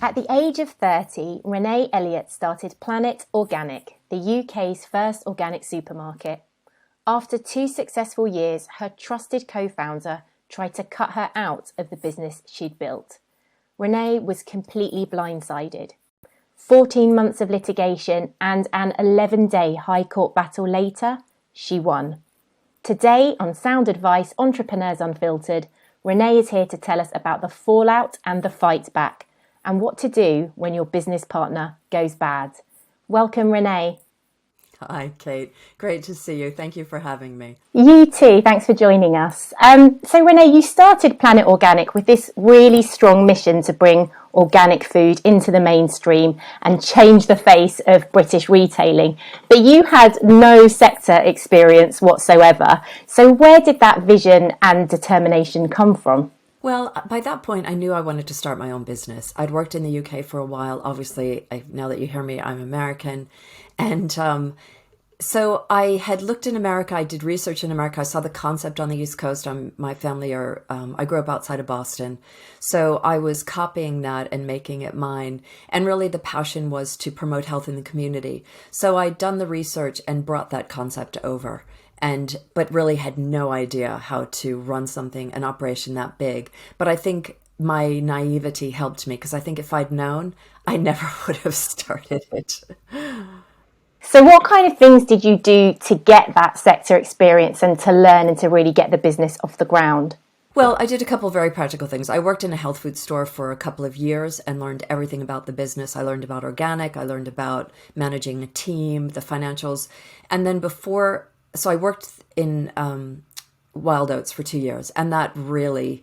At the age of 30, Renée Elliott started Planet Organic, the UK's first organic supermarket. After 2 successful years, her trusted co-founder tried to cut her out of the business she'd built. Renée was completely blindsided. 14 months of litigation and an 11-day High Court battle later, she won. Today on Sound Advice Entrepreneurs Unfiltered, Renée is here to tell us about the fallout and the fight back, and what to do when your business partner goes bad. Welcome, Renée. Hi, Kate. Great to see you. Thank you for having me. You too. Thanks for joining us. So Renée, you started Planet Organic with this really strong mission to bring organic food into the mainstream and change the face of British retailing. But you had no sector experience whatsoever. So where did that vision and determination come from? Well, by that point, I knew I wanted to start my own business. I'd worked in the UK for a while. Obviously, now that you hear me, I'm American. And so I had looked in America. I did research in America. I saw the concept on the East Coast. My family I grew up outside of Boston. So I was copying that and making it mine. And really the passion was to promote health in the community. So I'd done the research and brought that concept over. But really had no idea how to run an operation that big. But I think my naivety helped me, because I think if I'd known, I never would have started it. So what kind of things did you do to get that sector experience and to learn and to really get the business off the ground? Well, I did a couple of very practical things. I worked in a health food store for a couple of years and learned everything about the business. I learned about organic. I learned about managing a team, the financials. And then so I worked in Wild Oats for 2 years, and that really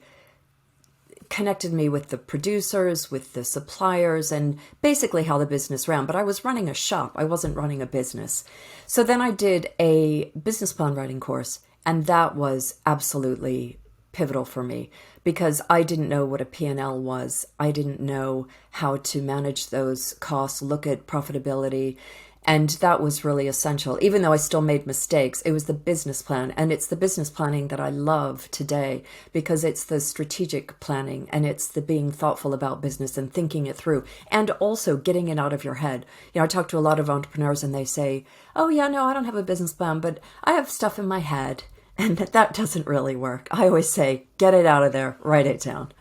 connected me with the producers, with the suppliers, and basically how the business ran. But I was running a shop. I wasn't running a business. So then I did a business plan writing course, and that was absolutely pivotal for me, because I didn't know what a P&L was. I didn't know how to manage those costs, look at profitability. And that was really essential. Even though I still made mistakes, it was the business plan. And it's the business planning that I love today, because it's the strategic planning and it's the being thoughtful about business and thinking it through, and also getting it out of your head. I talk to a lot of entrepreneurs and they say, oh yeah, no, I don't have a business plan, but I have stuff in my head. And that doesn't really work. I always say, get it out of there, write it down.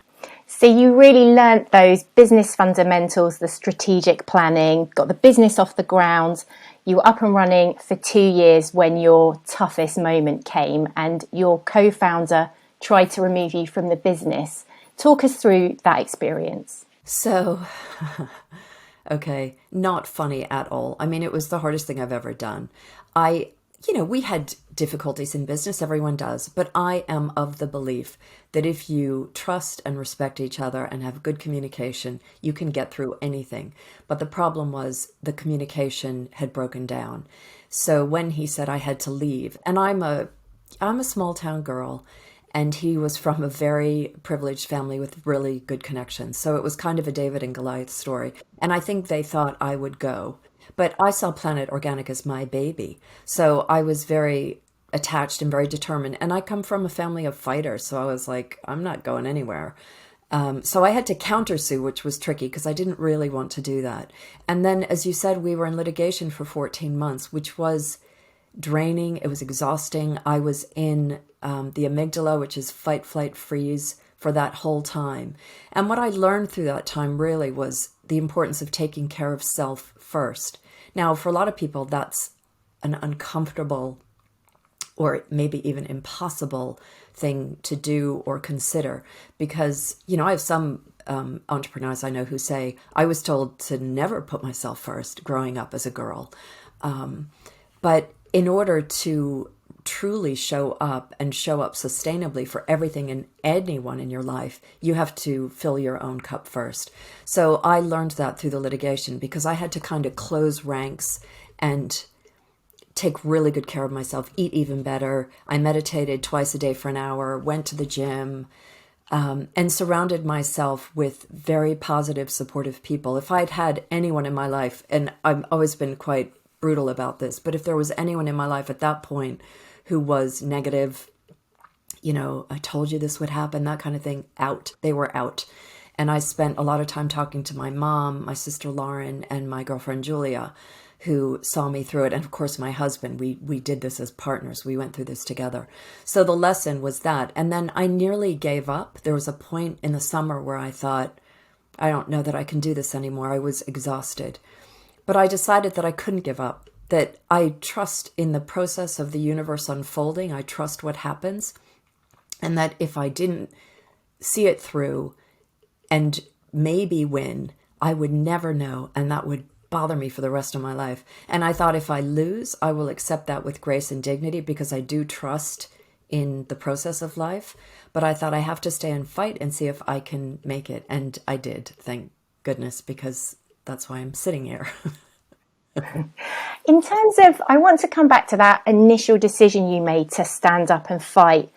So you really learnt those business fundamentals, the strategic planning, got the business off the ground. You were up and running for 2 years when your toughest moment came and your co-founder tried to remove you from the business. Talk us through that experience. So, okay, not funny at all. I mean, it was the hardest thing I've ever done. We had difficulties in business, everyone does, but I am of the belief that if you trust and respect each other and have good communication, you can get through anything. But the problem was the communication had broken down. So when he said I had to leave, and I'm a small town girl, and he was from a very privileged family with really good connections. So it was kind of a David and Goliath story. And I think they thought I would go. But I saw Planet Organic as my baby. So I was very attached and very determined. And I come from a family of fighters. So I was like, I'm not going anywhere. So I had to countersue, which was tricky because I didn't really want to do that. And then, as you said, we were in litigation for 14 months, which was draining. It was exhausting. I was in the amygdala, which is fight, flight, freeze, for that whole time. And what I learned through that time really was the importance of taking care of self first. Now, for a lot of people, that's an uncomfortable or maybe even impossible thing to do or consider, because, I have some entrepreneurs I know who say, I was told to never put myself first growing up as a girl. But in order to truly show up and show up sustainably for everything and anyone in your life, you have to fill your own cup first. So I learned that through the litigation, because I had to kind of close ranks and take really good care of myself, eat even better. I meditated twice a day for an hour, went to the gym, and surrounded myself with very positive, supportive people. If I'd had anyone in my life, and I've always been quite brutal about this, but if there was anyone in my life at that point who was negative, I told you this would happen, that kind of thing, out. They were out. And I spent a lot of time talking to my mom, my sister Lauren, and my girlfriend Julia, who saw me through it. And of course, my husband, we did this as partners. We went through this together. So the lesson was that. And then I nearly gave up. There was a point in the summer where I thought, I don't know that I can do this anymore. I was exhausted. But I decided that I couldn't give up, that I trust in the process of the universe unfolding. I trust what happens. And that if I didn't see it through and maybe win, I would never know. And that would bother me for the rest of my life. And I thought if I lose, I will accept that with grace and dignity because I do trust in the process of life. But I thought I have to stay and fight and see if I can make it. And I did, thank goodness, because that's why I'm sitting here. In terms of, I want to come back to that initial decision you made to stand up and fight.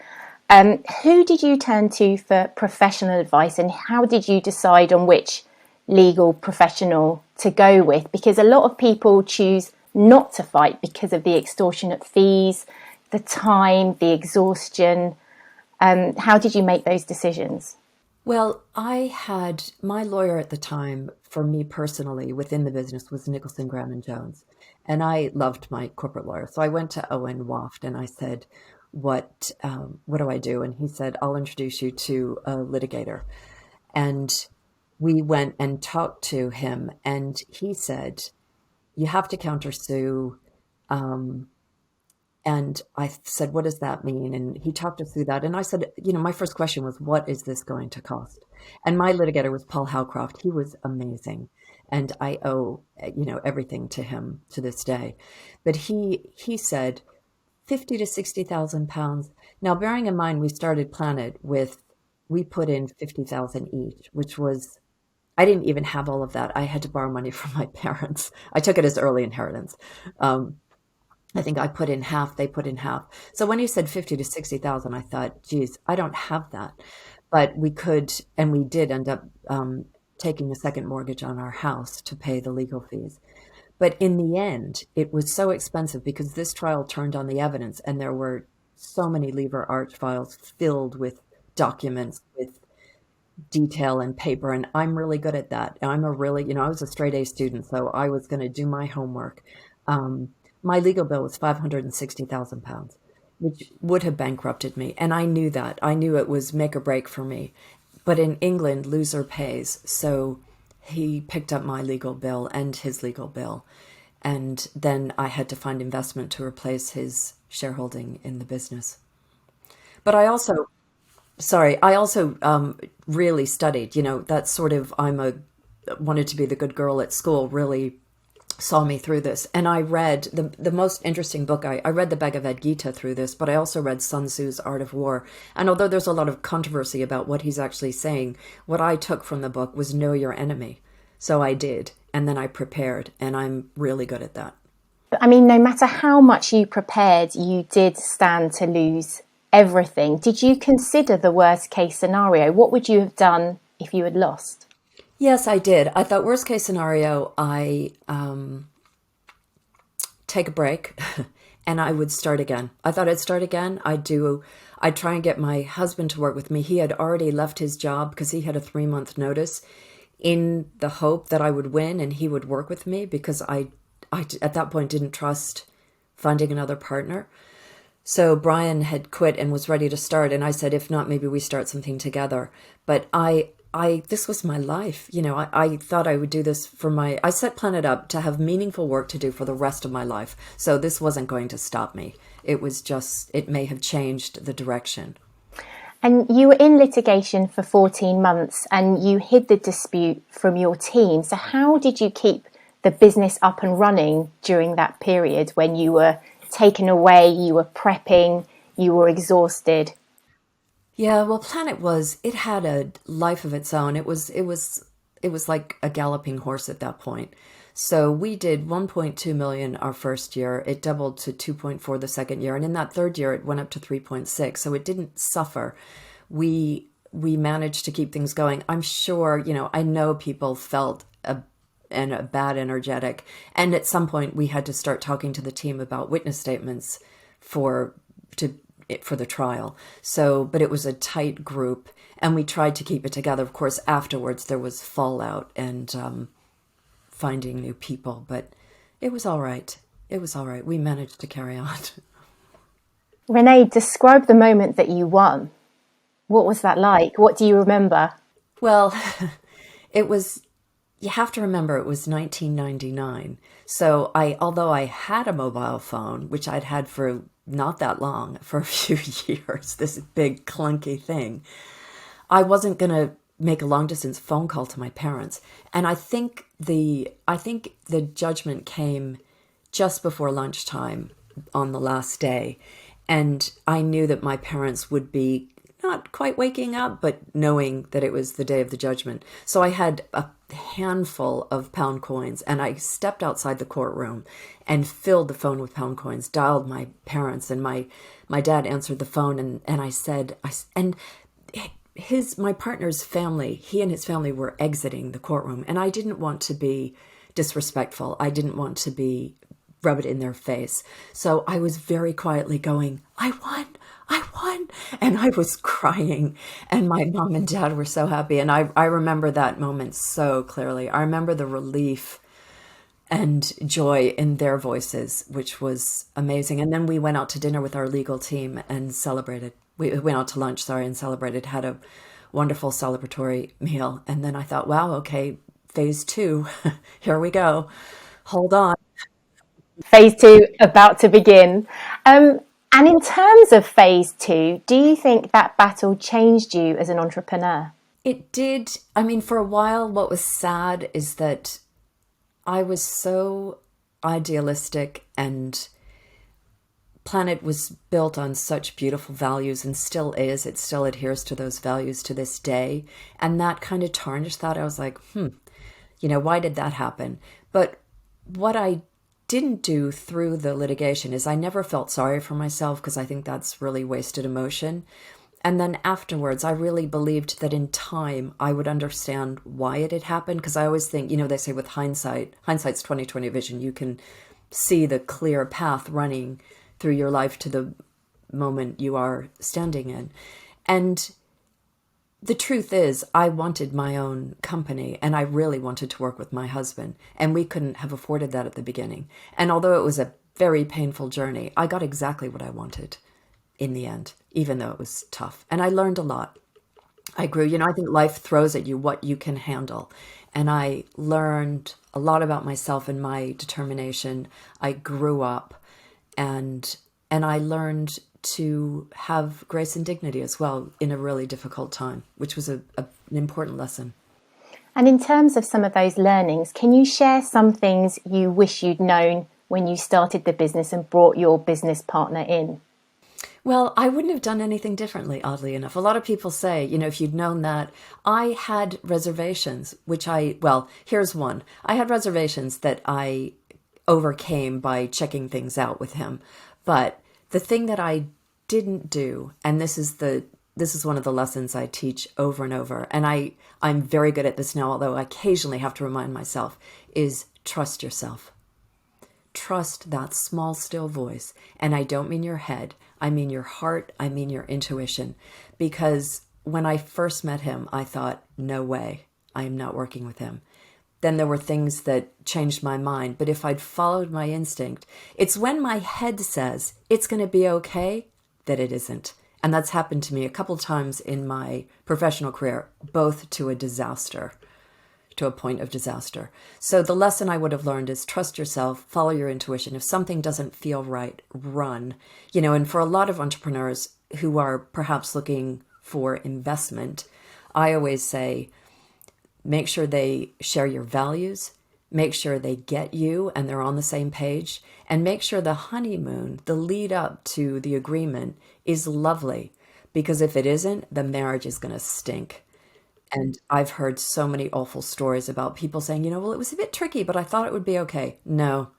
Who did you turn to for professional advice, and how did you decide on which legal professional to go with? Because a lot of people choose not to fight because of the extortionate fees, the time, the exhaustion. How did you make those decisions? Well, I had my lawyer at the time, for me personally, within the business was Nicholson, Graham and Jones. And I loved my corporate lawyer. So I went to Owen Waft and I said, what do I do? And he said, I'll introduce you to a litigator. And we went and talked to him and he said, you have to countersue. And I said, what does that mean? And he talked us through that. And I said, my first question was, what is this going to cost? And my litigator was Paul Howcroft. He was amazing. And I owe, everything to him to this day. But he said, 50 to 60,000 pounds. Now, bearing in mind, we started Planet we put in 50,000 each, which was, I didn't even have all of that. I had to borrow money from my parents. I took it as early inheritance. I think I put in half, they put in half. So when he said 50 to 60,000, I thought, geez, I don't have that. But we could, and we did end up taking a second mortgage on our house to pay the legal fees. But in the end, it was so expensive because this trial turned on the evidence and there were so many lever arch files filled with documents, with detail and paper. And I'm really good at that. I'm I was a straight A student, so I was going to do my homework. My legal bill was 560,000 pounds, which would have bankrupted me. And I knew that. I knew it was make or break for me. But in England, loser pays. So he picked up my legal bill and his legal bill. And then I had to find investment to replace his shareholding in the business. But I also really studied, that sort of, wanted to be the good girl at school, really saw me through this. And I read the most interesting book. I read the Bhagavad Gita through this, but I also read Sun Tzu's Art of War. And although there's a lot of controversy about what he's actually saying, what I took from the book was know your enemy. So I did. And then I prepared, and I'm really good at that. I mean, no matter how much you prepared, you did stand to lose everything. Did you consider the worst case scenario? What would you have done if you had lost? Yes, I did. I thought worst case scenario, I take a break and I would start again. I thought I'd start again. I'd try and get my husband to work with me. He had already left his job because he had a 3-month notice in the hope that I would win and he would work with me because I at that point didn't trust finding another partner. So Brian had quit and was ready to start. And I said, if not, maybe we start something together. But this was my life. I thought I would do this I set Planet up to have meaningful work to do for the rest of my life. So this wasn't going to stop me. It may have changed the direction. And you were in litigation for 14 months and you hid the dispute from your team. So how did you keep the business up and running during that period when you were taken away, you were prepping, you were exhausted? Yeah, well, it had a life of its own. It was like a galloping horse at that point. So we did 1.2 million our first year. It doubled to 2.4 the second year. And in that third year, it went up to 3.6. So it didn't suffer. We managed to keep things going. I'm sure, I know people felt a bad energetic. And at some point we had to start talking to the team about witness statements to for the trial. So, but it was a tight group, and we tried to keep it together. Of course, afterwards there was fallout and finding new people, but it was all right. It was all right. We managed to carry on. Renée, describe the moment that you won. What was that like? What do you remember? Well, it was, you have to remember it was 1999. So although I had a mobile phone, which I'd had for not that long, for a few years, this big clunky thing, I wasn't going to make a long distance phone call to my parents. And I think the judgment came just before lunchtime on the last day. And I knew that my parents would be not quite waking up, but knowing that it was the day of the judgment. So I had a handful of pound coins, and I stepped outside the courtroom and filled the phone with pound coins, dialed my parents, and my dad answered the phone, and I said, and my partner's family, he and his family were exiting the courtroom, and I didn't want to be disrespectful. I didn't want to rub it in their face. So I was very quietly going, I won, I won. And I was crying, and my mom and dad were so happy. And I remember that moment so clearly. I remember the relief and joy in their voices, which was amazing. And then we went out to dinner with our legal team and celebrated. We went out to lunch, sorry, and celebrated, had a wonderful celebratory meal. And then I thought, wow, okay, phase two, here we go. Hold on. Phase two about to begin. And in terms of phase two, do you think that battle changed you as an entrepreneur? It did. I mean, for a while, what was sad is that I was so idealistic, and Planet was built on such beautiful values and still is. It still adheres to those values to this day. And that kind of tarnished that. I was like, why did that happen? But what I didn't do through the litigation is I never felt sorry for myself, because I think that's really wasted emotion. And then afterwards, I really believed that in time I would understand why it had happened. Because I always think, they say with hindsight's 20/20 vision, you can see the clear path running through your life to the moment you are standing in. And the truth is, I wanted my own company, and I really wanted to work with my husband, and we couldn't have afforded that at the beginning. And although it was a very painful journey, I got exactly what I wanted in the end, even though it was tough. And I learned a lot. I grew. I think life throws at you what you can handle. And I learned a lot about myself and my determination. I grew up, and I learned to have grace and dignity as well in a really difficult time, which was an important lesson. And in terms of some of those learnings, can you share some things you wish you'd known when you started the business and brought your business partner in? Well, I wouldn't have done anything differently, oddly enough. A lot of people say, if you'd known that. I had reservations, here's one. I had reservations that I overcame by checking things out with him. But the thing that I didn't do, and this is one of the lessons I teach over and over, and I'm very good at this now, although I occasionally have to remind myself, is trust yourself. Trust that small, still voice. And I don't mean your head. I mean your heart. I mean your intuition. Because when I first met him, I thought, no way, I am not working with him. Then there were things that changed my mind. But if I'd followed my instinct, it's when my head says it's going to be okay that it isn't. And that's happened to me a couple times in my professional career, both to a point of disaster. So the lesson I would have learned is trust yourself, follow your intuition. If something doesn't feel right, run. And for a lot of entrepreneurs who are perhaps looking for investment, I always say, make sure they share your values, make sure they get you and they're on the same page, and make sure the honeymoon, the lead up to the agreement, is lovely. Because if it isn't, the marriage is going to stink. And I've heard so many awful stories about people saying, well, it was a bit tricky, but I thought it would be okay. No.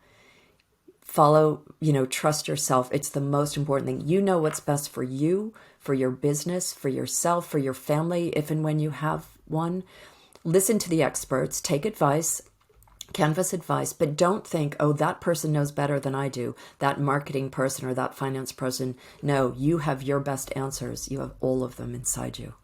Follow, trust yourself. It's the most important thing. You know what's best for you, for your business, for yourself, for your family, if and when you have one. Listen to the experts, take advice, canvas advice, but don't think, oh, that person knows better than I do, that marketing person or that finance person. No, you have your best answers. You have all of them inside you.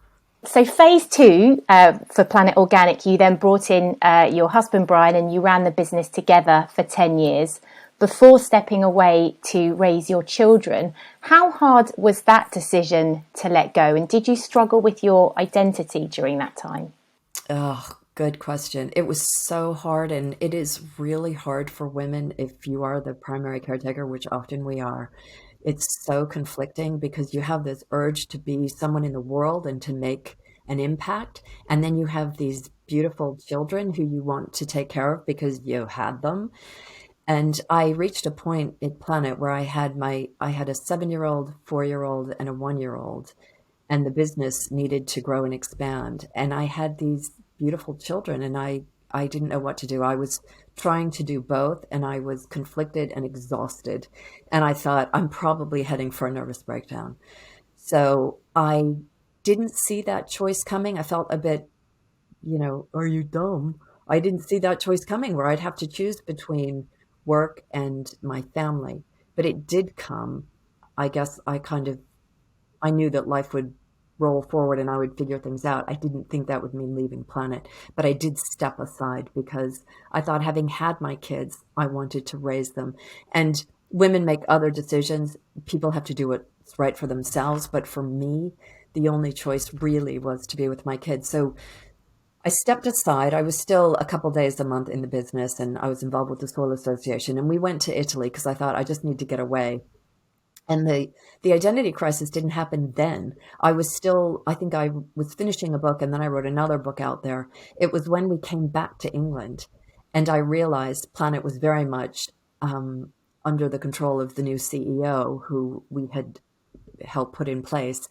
So phase two for Planet Organic, you then brought in your husband, Brian, and you ran the business together for 10 years before stepping away to raise your children. How hard was that decision to let go? And did you struggle with your identity during that time? Oh, good question. It was so hard, and it is really hard for women if you are the primary caretaker, which often we are. It's so conflicting because you have this urge to be someone in the world and to make an impact. And then you have these beautiful children who you want to take care of because you had them. And I reached a point in Planet where I had a 7-year old, 4-year old, and a 1-year old, and the business needed to grow and expand. And I had these beautiful children, and I didn't know what to do. I was trying to do both, and I was conflicted and exhausted. And I thought, I'm probably heading for a nervous breakdown. So I didn't see that choice coming. I felt a bit, are you dumb? I didn't see that choice coming where I'd have to choose between work and my family. But it did come. I guess I knew that life would roll forward and I would figure things out. I didn't think that would mean leaving Planet, but I did step aside because I thought, having had my kids, I wanted to raise them. And women make other decisions. People have to do what's right for themselves. But for me, the only choice really was to be with my kids. So I stepped aside. I was still a couple days a month in the business, and I was involved with the Soil Association. And we went to Italy because I thought, I just need to get away. And the identity crisis didn't happen then. I think I was finishing a book, and then I wrote another book out there. It was when we came back to England and I realized Planet was very much under the control of the new CEO who we had helped put in place,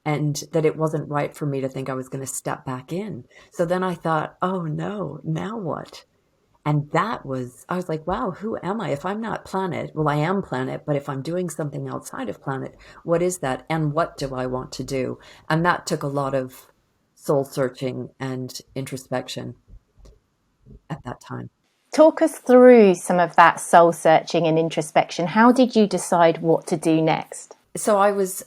and that it wasn't right for me to think I was going to step back in. So then I thought, oh no, now what? And I was like, wow, who am I? If I'm not Planet, well, I am Planet, but if I'm doing something outside of Planet, what is that? And what do I want to do? And that took a lot of soul searching and introspection at that time. Talk us through some of that soul searching and introspection. How did you decide what to do next? So I was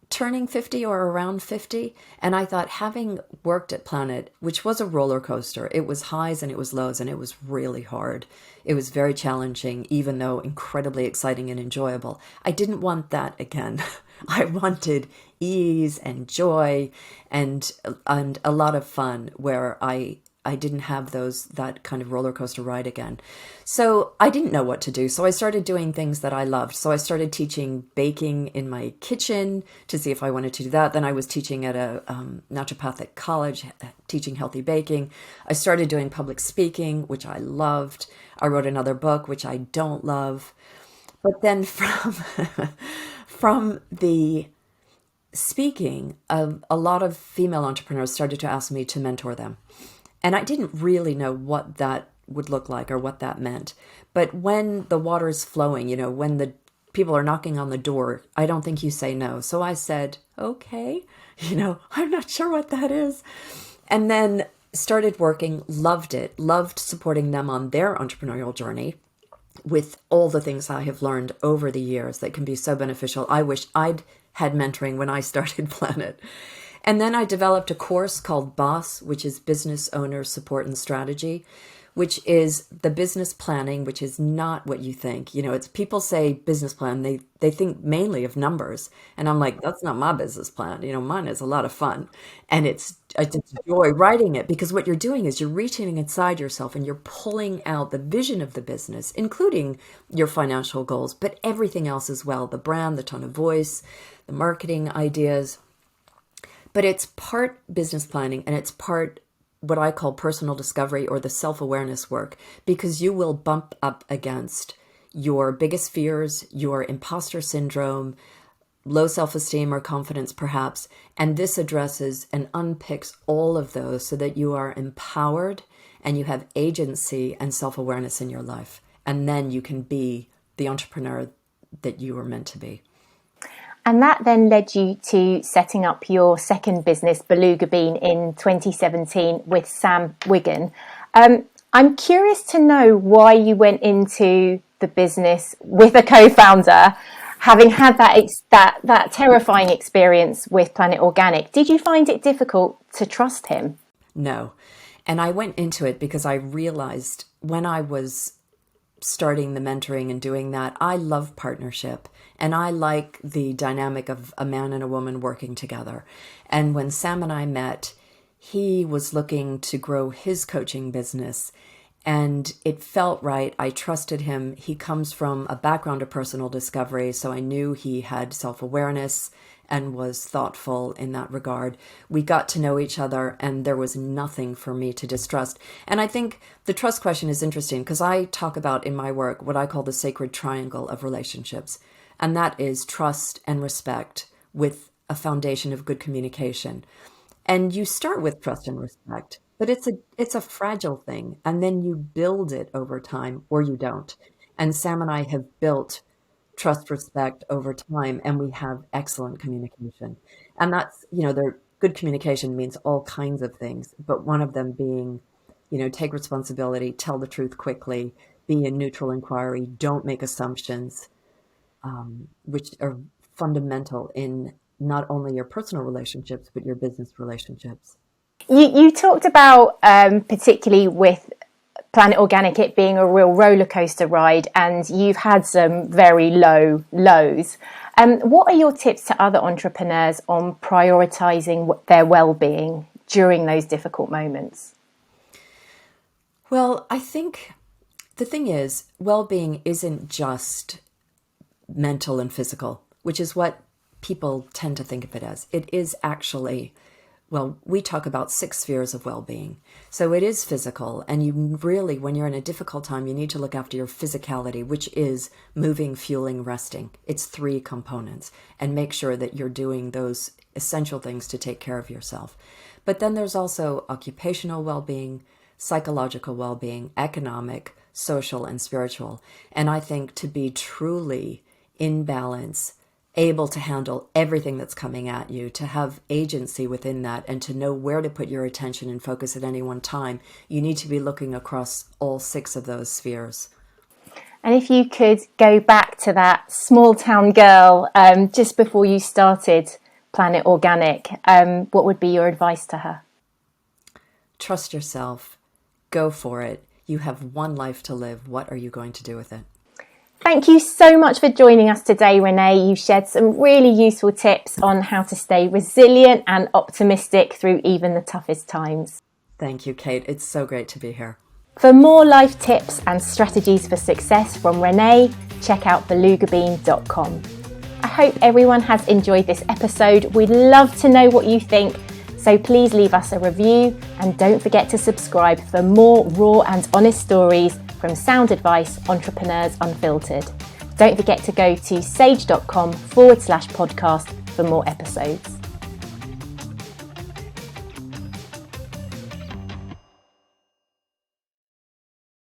turning 50 or around 50, and I thought, having worked at Planet, which was a roller coaster, it was highs and it was lows, and it was really hard. It was very challenging, even though incredibly exciting and enjoyable. I didn't want that again. I wanted ease and joy and a lot of fun where I didn't have that kind of roller coaster ride again. So I didn't know what to do. So I started doing things that I loved. So I started teaching baking in my kitchen to see if I wanted to do that. Then I was teaching at a naturopathic college, teaching healthy baking. I started doing public speaking, which I loved. I wrote another book, which I don't love. But then from the speaking, a lot of female entrepreneurs started to ask me to mentor them. And I didn't really know what that would look like or what that meant. But when the water is flowing, when the people are knocking on the door, I don't think you say no. So I said, okay, I'm not sure what that is. And then started working, loved it, loved supporting them on their entrepreneurial journey with all the things I have learned over the years that can be so beneficial. I wish I'd had mentoring when I started Planet. And then I developed a course called BOSS, which is Business Owner Support and Strategy, which is the business planning, which is not what you think. It's people say business plan, they think mainly of numbers. And I'm like, that's not my business plan. Mine is a lot of fun. And it's joy writing it, because what you're doing is you're reaching inside yourself and you're pulling out the vision of the business, including your financial goals, but everything else as well, the brand, the tone of voice, the marketing ideas. But it's part business planning and it's part what I call personal discovery or the self-awareness work, because you will bump up against your biggest fears, your imposter syndrome, low self-esteem or confidence perhaps. And this addresses and unpicks all of those so that you are empowered and you have agency and self-awareness in your life. And then you can be the entrepreneur that you were meant to be. And that then led you to setting up your second business, Beluga Bean, in 2017 with Sam Wigan. I'm curious to know why you went into the business with a co-founder, having had that terrifying experience with Planet Organic. Did you find it difficult to trust him? No. And I went into it because I realized when I was starting the mentoring and doing that, I love partnership and I like the dynamic of a man and a woman working together. And when Sam and I met, he was looking to grow his coaching business and it felt right. I trusted him. He comes from a background of personal discovery, so I knew he had self-awareness and was thoughtful in that regard. We got to know each other and there was nothing for me to distrust. And I think the trust question is interesting because I talk about in my work what I call the sacred triangle of relationships. And that is trust and respect with a foundation of good communication. And you start with trust and respect, but it's a fragile thing. And then you build it over time or you don't. And Sam and I have built trust, respect over time, and we have excellent communication. And that's, their good communication means all kinds of things, but one of them being, take responsibility, tell the truth quickly, be in neutral inquiry, don't make assumptions, which are fundamental in not only your personal relationships, but your business relationships. You talked about, particularly with Planet Organic, it being a real roller coaster ride, and you've had some very low lows. What are your tips to other entrepreneurs on prioritizing their well-being during those difficult moments? Well, I think the thing is, well-being isn't just mental and physical, which is what people tend to think of it as. It is actually, well, we talk about 6 spheres of well-being. So it is physical, and you really, when you're in a difficult time, you need to look after your physicality, which is moving, fueling, resting. It's 3 components, and make sure that you're doing those essential things to take care of yourself. But then there's also occupational well-being, psychological well-being, economic, social, and spiritual. And I think to be truly in balance, able to handle everything that's coming at you, to have agency within that, and to know where to put your attention and focus at any one time, you need to be looking across all 6 of those spheres. And if you could go back to that small town girl just before you started Planet Organic, what would be your advice to her? Trust yourself. Go for it. You have one life to live. What are you going to do with it? Thank you so much for joining us today, Renée. You shared some really useful tips on how to stay resilient and optimistic through even the toughest times. Thank you, Kate. It's so great to be here. For more life tips and strategies for success from Renée, check out belugabean.com. I hope everyone has enjoyed this episode. We'd love to know what you think, so please leave us a review and don't forget to subscribe for more raw and honest stories from Sound Advice Entrepreneurs Unfiltered. Don't forget to go to sage.com/podcast for more episodes.